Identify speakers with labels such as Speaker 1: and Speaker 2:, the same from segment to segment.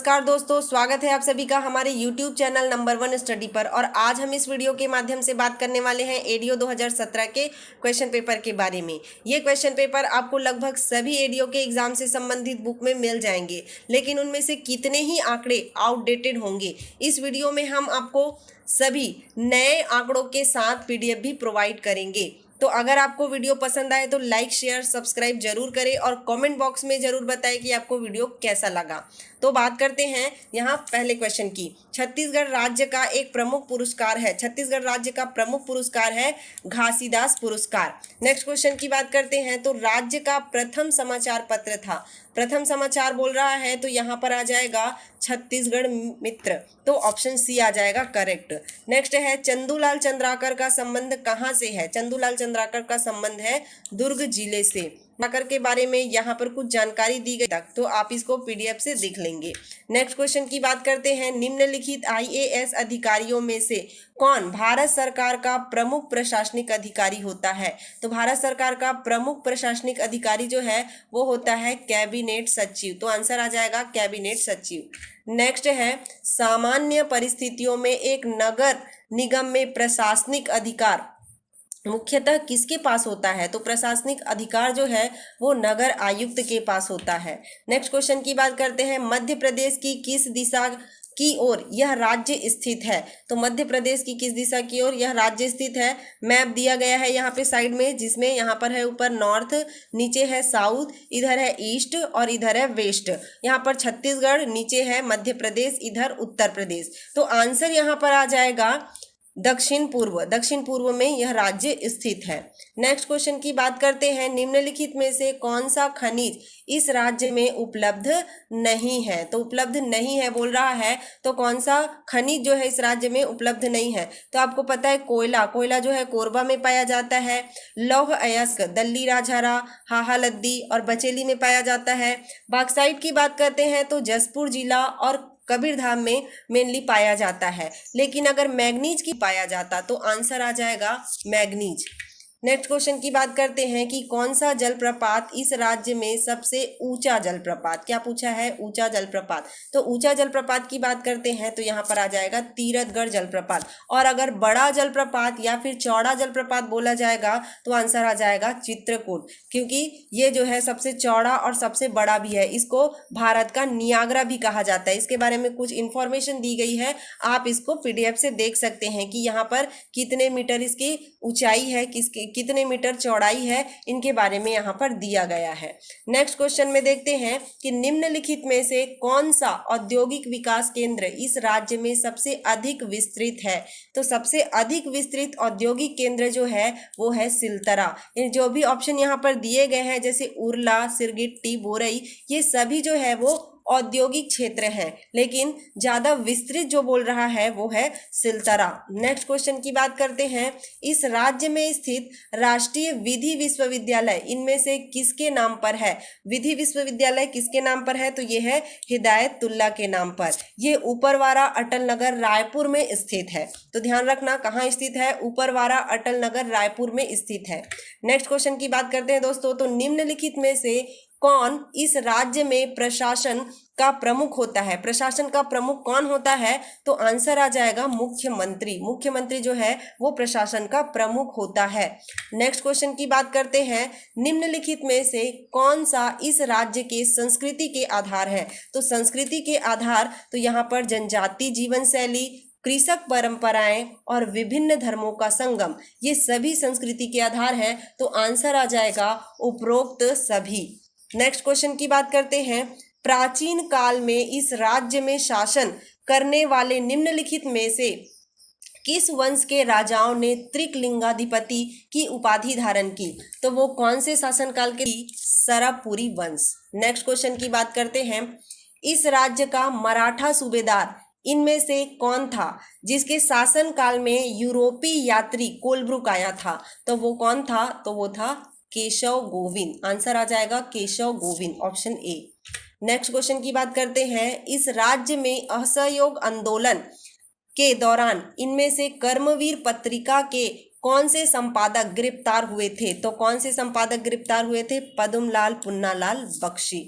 Speaker 1: नमस्कार दोस्तों, स्वागत है आप सभी का हमारे YouTube चैनल नंबर 1 स्टडी पर। और आज हम इस वीडियो के माध्यम से बात करने वाले हैं एडीओ 2017 के क्वेश्चन पेपर के बारे में। ये क्वेश्चन पेपर आपको लगभग सभी एडीओ के एग्जाम से संबंधित बुक में मिल जाएंगे, लेकिन उनमें से कितने ही आंकड़े आउटडेटेड होंगे। इस वीडियो में हम आपको सभी नए आंकड़ों के साथ PDF भी प्रोवाइड करेंगे। तो अगर आपको वीडियो पसंद आए तो लाइक शेयर सब्सक्राइब जरूर करें और कमेंट बॉक्स में जरूर बताएं कि आपको वीडियो कैसा लगा। तो बात करते हैं यहाँ पहले क्वेश्चन की। छत्तीसगढ़ राज्य का एक प्रमुख पुरस्कार है, छत्तीसगढ़ राज्य का प्रमुख पुरस्कार है घासीदास पुरस्कार। नेक्स्ट क्वेश्चन की बात करते हैं तो राज्य का प्रथम समाचार पत्र था, प्रथम समाचार बोल रहा है तो यहाँ पर आ जाएगा छत्तीसगढ़ मित्र, तो ऑप्शन सी आ जाएगा करेक्ट। नेक्स्ट है चंदूलाल चंद्राकर का संबंध कहाँ से है, चंदूलाल चंद्राकर का संबंध है दुर्ग जिले से। चंद्राकर के बारे में यहाँ पर कुछ जानकारी दी गई तक, तो आप इसको PDF से देख लेंगे। नेक्स्ट क्वेश्चन की बात करते हैं, निम्नलिखित IAS अधिकारियों में से कौन भारत सरकार का प्रमुख प्रशासनिक अधिकारी होता है। तो भारत सरकार का प्रमुख प्रशासनिक अधिकारी जो है वो होता है कैबिनेट सचिव, तो आंसर आ जाएगा कैबिनेट सचिव। नेक्स्ट है सामान्य परिस्थितियों में एक नगर निगम में प्रशासनिक अधिकार मुख्यतः किसके पास होता है। तो प्रशासनिक अधिकार जो है वो नगर आयुक्त के पास होता है। नेक्स्ट क्वेश्चन की बात करते हैं, मध्य प्रदेश की किस दिशा की ओर यह राज्य स्थित है। तो मध्य प्रदेश की किस दिशा की ओर यह राज्य स्थित है। मैप दिया गया है यहाँ पे साइड में, जिसमें यहाँ पर है ऊपर नॉर्थ, नीचे है साउथ, इधर है ईस्ट और इधर है वेस्ट। यहाँ पर छत्तीसगढ़, नीचे है मध्य प्रदेश, इधर उत्तर प्रदेश। तो आंसर यहाँ पर आ जाएगा दक्षिण पूर्व, दक्षिण पूर्व में यह राज्य स्थित है। नेक्स्ट क्वेश्चन की बात करते हैं, निम्नलिखित में से कौन सा खनिज इस राज्य में उपलब्ध नहीं है। तो उपलब्ध नहीं है बोल रहा है, तो कौन सा खनिज जो है इस राज्य में उपलब्ध नहीं है। तो आपको पता है कोयला, कोयला जो है कोरबा में पाया जाता है। लौह अयस्क दल्ली राजहरा, हाहालद्दी और बचेली में पाया जाता है। बॉक्साइट की बात करते हैं तो जसपुर जिला और कबीरधाम में मेनली पाया जाता है। लेकिन अगर मैग्नीज की पाया जाता तो आंसर आ जाएगा मैग्नीज। नेक्स्ट क्वेश्चन की बात करते हैं कि कौन सा जलप्रपात इस राज्य में सबसे ऊंचा जलप्रपात, क्या पूछा है ऊंचा जलप्रपात। तो ऊंचा जलप्रपात की बात करते हैं तो यहाँ पर आ जाएगा तीरथगढ़ जलप्रपात। और अगर बड़ा जलप्रपात या फिर चौड़ा जलप्रपात बोला जाएगा तो आंसर आ जाएगा चित्रकूट, क्योंकि ये जो है सबसे चौड़ा और सबसे बड़ा भी है। इसको भारत का नियाग्रा भी कहा जाता है। इसके बारे में कुछ इंफॉर्मेशन दी गई है, आप इसको PDF से देख सकते हैं कि यहाँ पर कितने मीटर इसकी ऊंचाई है, कितने मीटर चौड़ाई है, इनके बारे में यहाँ पर दिया गया है। नेक्स्ट क्वेश्चन में देखते हैं कि निम्नलिखित में से कौन सा औद्योगिक विकास केंद्र इस राज्य में सबसे अधिक विस्तृत है। तो सबसे अधिक विस्तृत औद्योगिक केंद्र जो है वो है सिलतरा। जो भी ऑप्शन यहाँ पर दिए गए हैं जैसे उरला, सिरगिट्टी, बोरई, ये सभी जो है वो औद्योगिक क्षेत्र है, लेकिन ज्यादा विस्तृत जो बोल रहा है वो है सिलतरा। नेक्स्ट क्वेश्चन की बात करते हैं, इस राज्य में स्थित राष्ट्रीय विधि विश्वविद्यालय इनमें से किसके नाम पर है। विधि विश्वविद्यालय किसके नाम पर है, तो ये है हिदायतुल्ला के नाम पर। ये ऊपरवारा अटल नगर रायपुर में स्थित है। तो ध्यान रखना कहाँ स्थित है, ऊपरवारा अटल नगर रायपुर में स्थित है। नेक्स्ट क्वेश्चन की बात करते हैं दोस्तों, तो निम्नलिखित में से कौन इस राज्य में प्रशासन का प्रमुख होता है। प्रशासन का प्रमुख कौन होता है, तो आंसर आ जाएगा मुख्यमंत्री। मुख्यमंत्री जो है वो प्रशासन का प्रमुख होता है। नेक्स्ट क्वेश्चन की बात करते हैं, निम्नलिखित में से कौन सा इस राज्य के संस्कृति के आधार है। तो संस्कृति के आधार तो यहाँ पर जनजाति जीवन शैली, कृषक परंपराएं और विभिन्न धर्मों का संगम, ये सभी संस्कृति के आधार हैं। तो आंसर आ जाएगा उपरोक्त सभी। नेक्स्ट क्वेश्चन की बात करते हैं, प्राचीन काल में इस राज्य में शासन करने वाले निम्नलिखित में से किस वंश के राजाओं ने त्रिकलिंगाधिपति की उपाधि धारण की। तो वो कौन से शासनकाल के, सरपुरी वंश। नेक्स्ट क्वेश्चन की बात करते हैं, इस राज्य का मराठा सूबेदार इनमें से कौन था जिसके शासन काल में यूरोपीय यात्री कोलब्रुक आया था। तो वो कौन था, तो वो था केशव गोविंद। आंसर आ जाएगा Keshav Govind, option A. Next question की बात करते हैं, इस राज्य में असहयोग आंदोलन के दौरान इनमें से कर्मवीर पत्रिका के कौन से संपादक गिरफ्तार हुए थे। तो कौन से संपादक गिरफ्तार हुए थे, पद्मलाल पुन्नालाल बख्शी।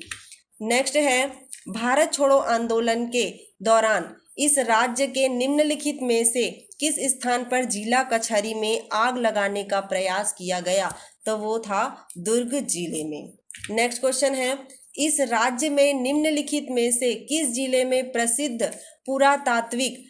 Speaker 1: नेक्स्ट है भारत छोड़ो आंदोलन के दौरान इस राज्य के निम्नलिखित में से किस स्थान पर जिला कचहरी में आग लगाने का प्रयास किया गया? तो वो था दुर्ग जिले में। नेक्स्ट क्वेश्चन है, इस राज्य में निम्नलिखित में से किस जिले में प्रसिद्ध पुरातात्विक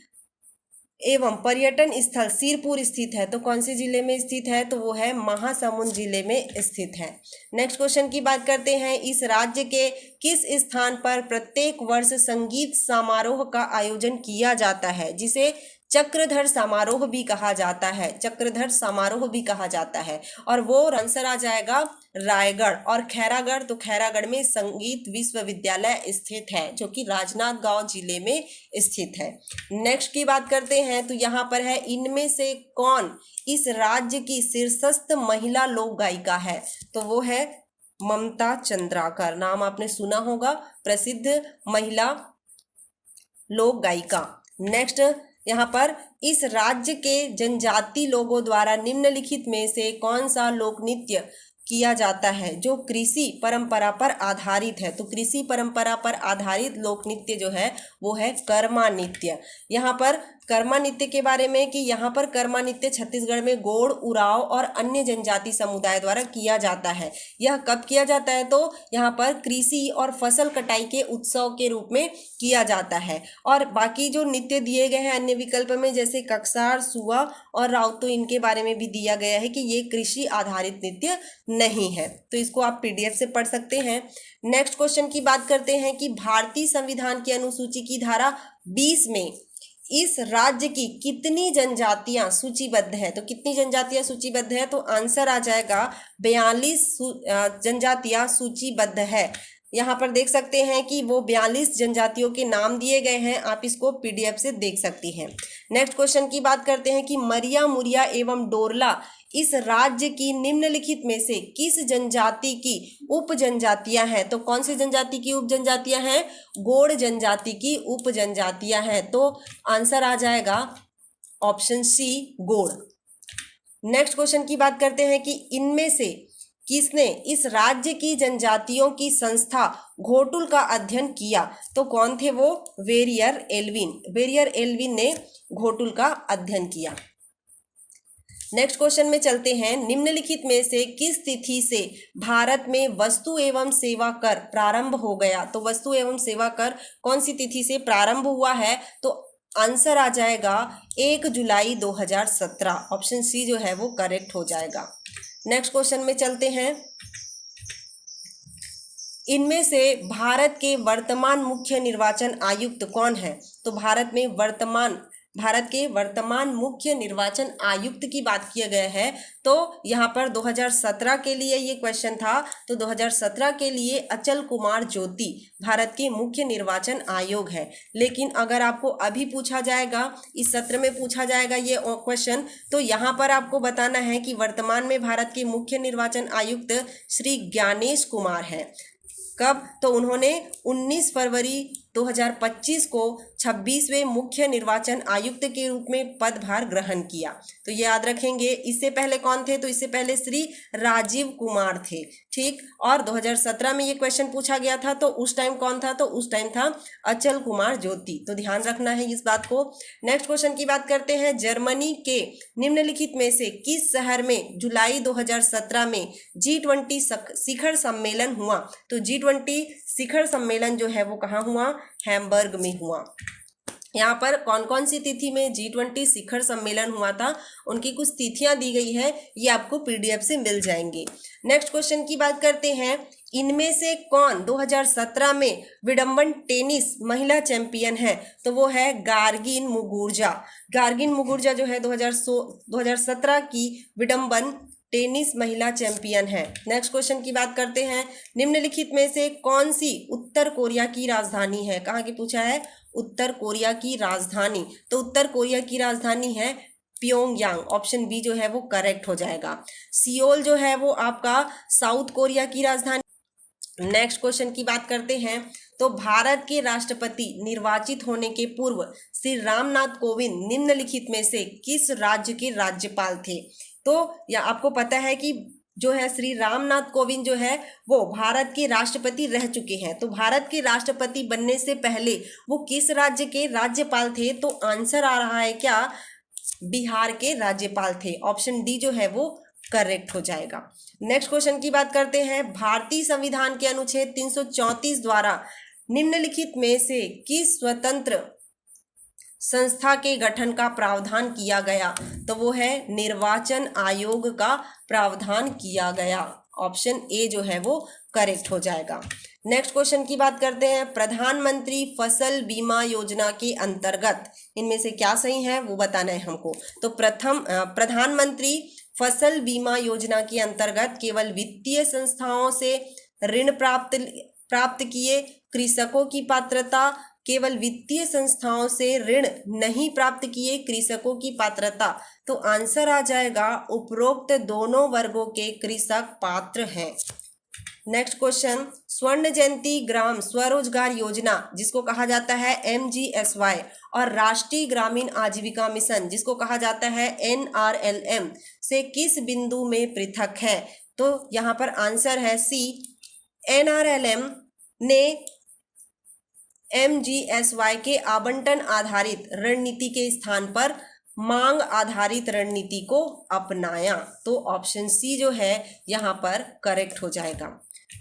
Speaker 1: एवं पर्यटन स्थल सिरपुर स्थित है? तो कौन से जिले में स्थित है? तो वो है महासमुंद जिले में स्थित है। नेक्स्ट क्वेश्चन की बात करते हैं, इस राज्य के किस स्थान पर प्रत्येक वर्ष संगीत समारोह का आयोजन किया जाता है, जिसे चक्रधर समारोह भी कहा जाता है? चक्रधर समारोह भी कहा जाता है। और वो आंसर आ जाएगा रायगढ़। और खैरागढ़, तो खैरागढ़ में संगीत विश्वविद्यालय स्थित है, जो कि राजनांदगांव जिले में स्थित है। नेक्स्ट की बात करते हैं, तो यहाँ पर है, इनमें से कौन इस राज्य की शीर्षस्थ महिला लोक गायिका है? तो वो है ममता चंद्राकर। नाम आपने सुना होगा, प्रसिद्ध महिला लोक गायिका। नेक्स्ट यहाँ पर, इस राज्य के जनजाति लोगों द्वारा निम्नलिखित में से कौन सा लोक नृत्य किया जाता है जो कृषि परंपरा पर आधारित है? तो कृषि परंपरा पर आधारित लोक नृत्य जो है वो है कर्मा नृत्य। यहाँ पर कर्मा नृत्य के बारे में कि यहाँ पर कर्मा नृत्य छत्तीसगढ़ में गोंड, उरांव और अन्य जनजाति समुदाय द्वारा किया जाता है। यह कब किया जाता है? तो यहाँ पर कृषि और फसल कटाई के उत्सव के रूप में किया जाता है। और बाकी जो नृत्य दिए गए हैं अन्य विकल्प में, जैसे कक्सार, सुआ और राउत, तो इनके बारे में भी दिया गया है कि ये कृषि आधारित नृत्य नहीं है। तो इसको आप पीडीएफ से पढ़ सकते हैं। नेक्स्ट क्वेश्चन की बात करते हैं कि भारतीय संविधान की अनुसूची की धारा 20 में इस राज्य की कितनी जनजातियां सूचीबद्ध है? तो कितनी जनजातियां सूचीबद्ध है? तो आंसर आ जाएगा 42 जनजातियां सूचीबद्ध है। यहाँ पर देख सकते हैं कि वो 42 जनजातियों के नाम दिए गए हैं, आप इसको पीडीएफ से देख सकती हैं। नेक्स्ट क्वेश्चन की बात करते हैं कि मरिया, मुरिया एवं डोरला इस राज्य की निम्नलिखित में से किस जनजाति की उप जनजातियां हैं? तो कौन सी जनजाति की उप जनजातियां हैं? गोंड जनजाति की उप जनजातियां हैं। तो आंसर आ जाएगा option C, Gond. Next question की बात करते हैं कि इनमें से किसने इस राज्य की जनजातियों की संस्था घोटुल का अध्ययन किया? तो कौन थे वो? Verrier Elwin. वेरियर एल्विन ने घोटुल का अध्ययन किया। नेक्स्ट क्वेश्चन में चलते हैं, निम्नलिखित में से किस तिथि से भारत में वस्तु एवं सेवा कर प्रारंभ हो गया? तो वस्तु एवं सेवा कर कौन सी तिथि से प्रारंभ हुआ है? तो आंसर आ जाएगा 1 जुलाई 2017। ऑप्शन सी जो है वो करेक्ट हो जाएगा। नेक्स्ट क्वेश्चन में चलते हैं, इनमें से भारत के वर्तमान मुख्य निर्वाचन आयुक्त कौन है? तो भारत के वर्तमान मुख्य निर्वाचन आयुक्त की बात किया गया है। तो यहाँ पर 2017 के लिए ये क्वेश्चन था, तो 2017 के लिए अचल कुमार ज्योति भारत के मुख्य निर्वाचन आयोग है। लेकिन अगर आपको अभी पूछा जाएगा, इस सत्र में पूछा जाएगा ये क्वेश्चन, तो यहाँ पर आपको बताना है कि वर्तमान में भारत के मुख्य निर्वाचन आयुक्त श्री ज्ञानेश कुमार हैं। कब? तो उन्होंने 19 फरवरी 2025 को 26वें मुख्य निर्वाचन आयुक्त के रूप में पदभार ग्रहण किया। तो ये याद रखेंगे। इससे पहले कौन थे? तो इससे पहले श्री राजीव कुमार थे। ठीक। और 2017 में ये क्वेश्चन पूछा गया था, तो उस टाइम कौन था? तो उस टाइम था अचल कुमार ज्योति। तो ध्यान रखना है इस बात को। नेक्स्ट क्वेश्चन की बात करते हैं, जर्मनी के निम्नलिखित में से किस शहर में जुलाई 2017 में G20 शिखर सम्मेलन हुआ? तो G20 शिखर सम्मेलन जो है वो कहाँ हुआ? हैम्बर्ग में हुआ। यहाँ पर कौन कौन सी तिथि में G20 शिखर सम्मेलन हुआ था, उनकी कुछ तिथियां दी गई है, ये आपको पीडीएफ से मिल जाएंगी। नेक्स्ट क्वेश्चन की बात करते हैं, इनमें से कौन 2017 में विडम्बन टेनिस महिला चैंपियन है? तो वो है गार्गिन मुगुरुजा। गार्गिन मुगुरुजा जो है 2017 की विडम्बन टेनिस महिला चैंपियन है। नेक्स्ट क्वेश्चन की बात करते हैं, निम्नलिखित में से कौन सी उत्तर कोरिया की राजधानी है? कहाँ की पूछा है? उत्तर कोरिया की राजधानी। तो उत्तर कोरिया की राजधानी है प्योंगयांग। ऑप्शन बी जो है वो करेक्ट हो जाएगा। सियोल जो है वो आपका साउथ कोरिया की राजधानी। नेक्स्ट क्वेश्चन की बात करते हैं, तो भारत के राष्ट्रपति निर्वाचित होने के पूर्व श्री रामनाथ कोविंद निम्नलिखित में से किस राज्य के राज्यपाल थे? तो या आपको पता है कि जो है श्री रामनाथ कोविंद जो है वो भारत के राष्ट्रपति रह चुके हैं। तो भारत के राष्ट्रपति बनने से पहले वो किस राज्य के राज्यपाल थे? तो आंसर आ रहा है क्या? बिहार के राज्यपाल थे। ऑप्शन डी जो है वो करेक्ट हो जाएगा। नेक्स्ट क्वेश्चन की बात करते हैं। भारतीय संविधान के अनुच्छेद 334 द्वारा निम्नलिखित में से किस स्वतंत्र संस्था के गठन का प्रावधान किया गया? तो वो है निर्वाचन आयोग का प्रावधान किया गया। ऑप्शन ए जो है वो करेक्ट हो जाएगा। नेक्स्ट क्वेश्चन की बात करते हैं। प्रधानमंत्री फसल बीमा योजना के अंतर्गत इनमें से क्या सही है वो बताना है हमको। तो प्रधानमंत्री फसल बीमा योजना के अंतर्गत केवल वित्तीय संस्थाओं से ऋण प्राप्त किए कृषकों की पात्रता, केवल वित्तीय संस्थाओं से ऋण नहीं प्राप्त किए कृषकों की पात्रता। तो आंसर आ जाएगा उपरोक्त दोनों वर्गों के कृषक पात्र हैं। Next question. स्वर्ण जयंती ग्राम स्वरोजगार योजना जिसको कहा जाता है MGSY और राष्ट्रीय ग्रामीण आजीविका मिशन जिसको कहा जाता है NRLM से किस बिंदु में पृथक है? तो यहाँ पर आंसर है सी। NRLM ने MGSY के आवंटन आधारित रणनीति के स्थान पर मांग आधारित रणनीति को अपनाया। तो ऑप्शन सी जो है यहाँ पर करेक्ट हो जाएगा।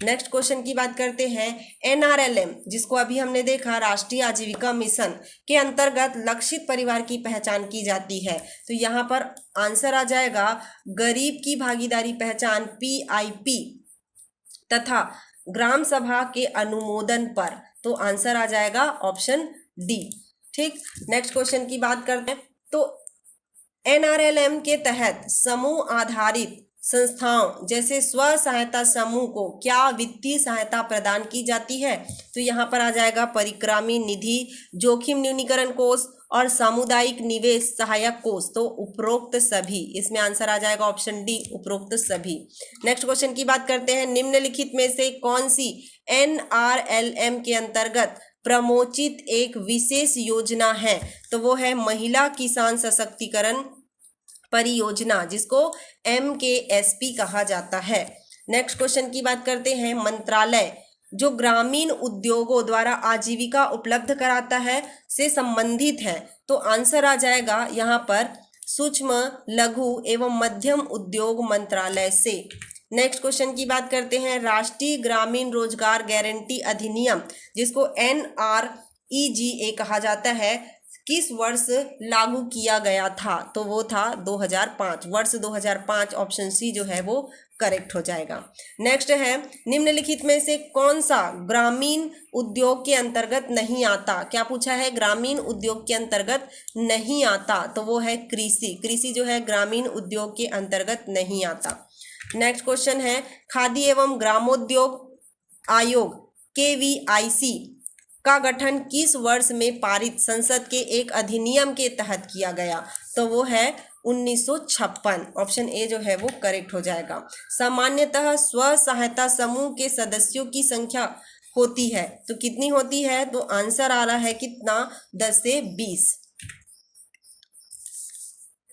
Speaker 1: नेक्स्ट क्वेश्चन की बात करते हैं। NRLM जिसको अभी हमने देखा राष्ट्रीय आजीविका मिशन के अंतर्गत लक्षित परिवार की पहचान की जाती है। तो यहाँ पर आंसर आ जाएगा गरीब की भागीदारी पहचान PIP तथा ग्राम सभा के अनुमोदन पर। तो आंसर आ जाएगा ऑप्शन डी। ठीक, नेक्स्ट क्वेश्चन की बात करते हैं। तो NRLM के तहत समूह आधारित संस्थाओं जैसे स्व सहायता समूह को क्या वित्तीय सहायता प्रदान की जाती है? तो यहाँ पर आ जाएगा परिक्रामी निधि, जोखिम न्यूनीकरण कोष और सामुदायिक निवेश सहायक कोष। तो उपरोक्त सभी, इसमें आंसर आ जाएगा ऑप्शन डी उपरोक्त सभी। नेक्स्ट क्वेश्चन की बात करते हैं। निम्नलिखित में से कौन सी NRLM के अंतर्गत प्रमोचित एक विशेष योजना है? तो वो है महिला किसान सशक्तिकरण परियोजना जिसको MKSP कहा जाता है। नेक्स्ट क्वेश्चन की बात करते हैं। मंत्रालय जो ग्रामीण उद्योगों द्वारा आजीविका उपलब्ध कराता है से संबंधित है। तो आंसर आ जाएगा यहाँ पर सूक्ष्म लघु एवं मध्यम उद्योग मंत्रालय से। नेक्स्ट क्वेश्चन की बात करते हैं। राष्ट्रीय ग्रामीण रोजगार गारंटी अधिनियम जिसको NREGA कहा जाता है किस वर्ष लागू किया गया था? तो वो था 2005, वर्ष 2005। ऑप्शन सी जो है वो करेक्ट हो जाएगा। नेक्स्ट है। निम्नलिखित में से कौन सा ग्रामीण उद्योग के अंतर्गत नहीं आता? क्या पूछा है? ग्रामीण उद्योग के अंतर्गत नहीं आता। तो वो है कृषि। कृषि जो है ग्रामीण उद्योग के अंतर्गत नहीं आता। नेक्स्ट क्वेश्चन है। खादी एवं ग्रामोद्योग आयोग KVIC का गठन किस वर्ष में पारित संसद के एक अधिनियम के तहत किया गया? तो वो है 1956। ऑप्शन ए जो है वो करेक्ट हो जाएगा। सामान्यतः स्व सहायता समूह के सदस्यों की संख्या होती है तो कितनी होती है? तो आंसर आ रहा है कितना? 10 से 20।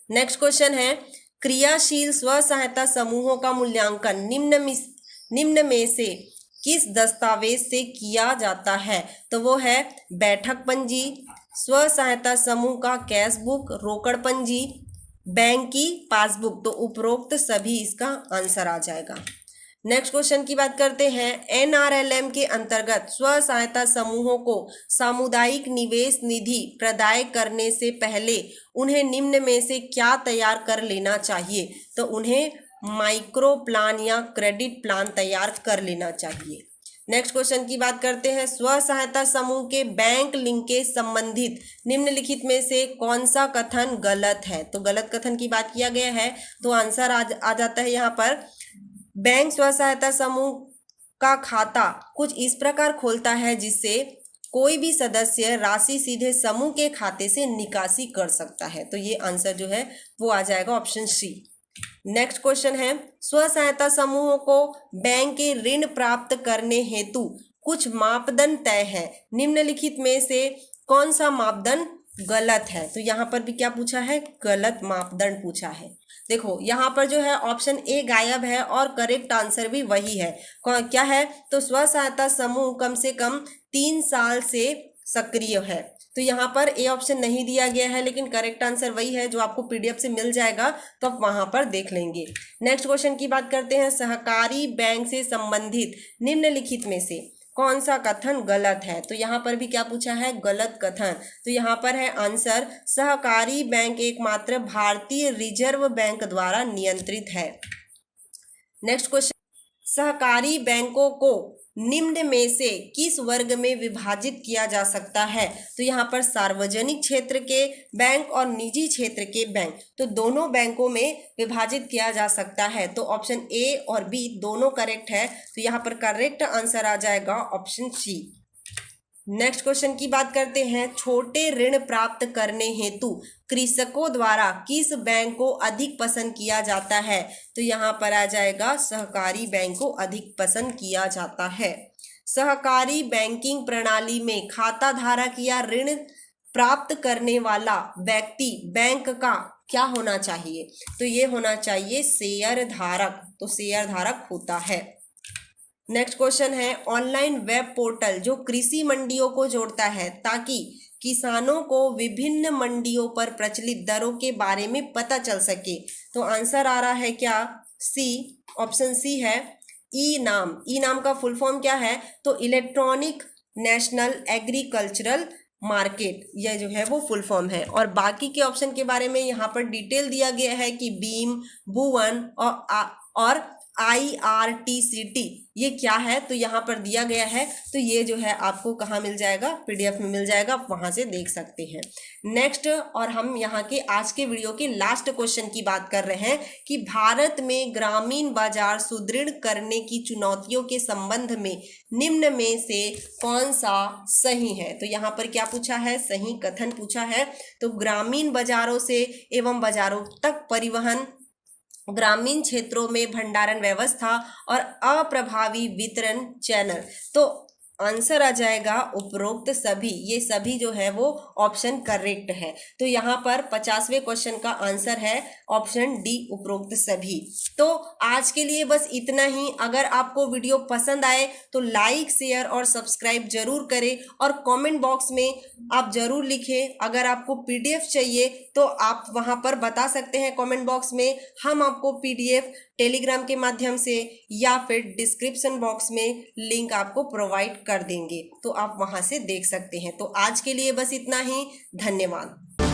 Speaker 1: नेक्स्ट क्वेश्चन है। क्रियाशील स्व सहायता समूहों का मूल्यांकन निम्न में से किस दस्तावेज से किया जाता है? तो वो है बैठक पंजी, स्व सहायता समूह का कैश बुक, रोकड़ पंजी, बैंक की पासबुक। तो उपरोक्त सभी इसका आंसर आ जाएगा। नेक्स्ट क्वेश्चन की बात करते हैं। NRLM के अंतर्गत स्व सहायता समूहों को सामुदायिक निवेश निधि प्रदाय करने से पहले उन्हें निम्न में से क्या तैयार कर लेना चाहिए? तो उन्हें माइक्रो प्लान या क्रेडिट प्लान तैयार कर लेना चाहिए। नेक्स्ट क्वेश्चन की बात करते हैं। स्व सहायता समूह के बैंक लिंकेज संबंधित निम्नलिखित में से कौन सा कथन गलत है? तो गलत कथन की बात किया गया है तो आंसर आ जाता है यहाँ पर। बैंक स्व सहायता समूह का खाता कुछ इस प्रकार खोलता है जिससे कोई भी सदस्य राशि सीधे समूह के खाते से निकासी कर सकता है। तो ये आंसर जो है वो आ जाएगा ऑप्शन सी। नेक्स्ट क्वेश्चन है। स्व सहायता समूहों को बैंक के ऋण प्राप्त करने हेतु कुछ मापदंड तय है। निम्नलिखित में से कौन सा मापदंड गलत है? तो यहाँ पर भी क्या पूछा है? गलत मापदंड पूछा है। देखो यहाँ पर जो है ऑप्शन ए गायब है और करेक्ट आंसर भी वही है। क्या है? तो स्व सहायता समूह कम से कम 3 साल से सक्रिय है। तो यहाँ पर ए ऑप्शन नहीं दिया गया है, लेकिन करेक्ट आंसर वही है जो आपको पीडीएफ से मिल जाएगा, तो आप वहां पर देख लेंगे। नेक्स्ट क्वेश्चन की बात करते हैं। सहकारी बैंक से संबंधित निम्नलिखित में से कौन सा कथन गलत है? तो यहाँ पर भी क्या पूछा है? गलत कथन। तो यहाँ पर है आंसर, सहकारी बैंक एकमात्र भारतीय रिजर्व बैंक द्वारा नियंत्रित है। नेक्स्ट क्वेश्चन, सहकारी बैंकों को निम्न में से किस वर्ग में विभाजित किया जा सकता है? तो यहाँ पर सार्वजनिक क्षेत्र के बैंक और निजी क्षेत्र के बैंक, तो दोनों बैंकों में विभाजित किया जा सकता है। तो ऑप्शन ए और बी दोनों करेक्ट है, तो यहाँ पर करेक्ट आंसर आ जाएगा ऑप्शन सी। नेक्स्ट क्वेश्चन की बात करते हैं। छोटे ऋण प्राप्त करने हेतु कृषकों द्वारा किस बैंक को अधिक पसंद किया जाता है? तो यहाँ पर आ जाएगा सहकारी बैंक को अधिक पसंद किया जाता है। सहकारी बैंकिंग प्रणाली में खाता धारक या ऋण प्राप्त करने वाला व्यक्ति बैंक का क्या होना चाहिए? तो ये होना चाहिए शेयर धारक, तो शेयर धारक होता है। नेक्स्ट क्वेश्चन है, ऑनलाइन वेब पोर्टल जो कृषि मंडियों को जोड़ता है ताकि किसानों को विभिन्न मंडियों पर प्रचलित दरों के बारे में पता चल सके। तो आंसर आ रहा है क्या? सी, ऑप्शन सी है ई नाम। ई नाम का फुल फॉर्म क्या है? तो इलेक्ट्रॉनिक नेशनल एग्रीकल्चरल मार्केट, यह जो है वो फुल फॉर्म है। और बाकी के ऑप्शन के बारे में यहाँ पर डिटेल दिया गया है कि बीम, भुवन और IRTCT ये क्या है, तो यहाँ पर दिया गया है। तो ये जो है आपको कहाँ मिल जाएगा? पीडीएफ में मिल जाएगा, आप वहाँ से देख सकते हैं। नेक्स्ट, और हम यहाँ के आज के वीडियो के लास्ट क्वेश्चन की बात कर रहे हैं कि भारत में ग्रामीण बाजार सुदृढ़ करने की चुनौतियों के संबंध में निम्न में से कौन सा सही है? तो यहाँ पर क्या पूछा है? सही कथन पूछा है। तो ग्रामीण बाजारों से एवं बाजारों तक परिवहन, ग्रामीण क्षेत्रों में भंडारण व्यवस्था और अप्रभावी वितरण चैनल। तो आंसर आ जाएगा उपरोक्त सभी। ये सभी जो है वो ऑप्शन करेक्ट है। तो यहाँ पर 50वें क्वेश्चन का आंसर है ऑप्शन डी, उपरोक्त सभी। तो आज के लिए बस इतना ही। अगर आपको वीडियो पसंद आए तो लाइक, शेयर और सब्सक्राइब जरूर करें, और कमेंट बॉक्स में आप जरूर लिखें। अगर आपको पीडीएफ चाहिए तो आप वहाँ पर बता सकते हैं कमेंट बॉक्स में, हम आपको पीडीएफ टेलीग्राम के माध्यम से या फिर डिस्क्रिप्शन बॉक्स में लिंक आपको प्रोवाइड कर देंगे, तो आप वहां से देख सकते हैं। तो आज के लिए बस इतना ही। धन्यवाद।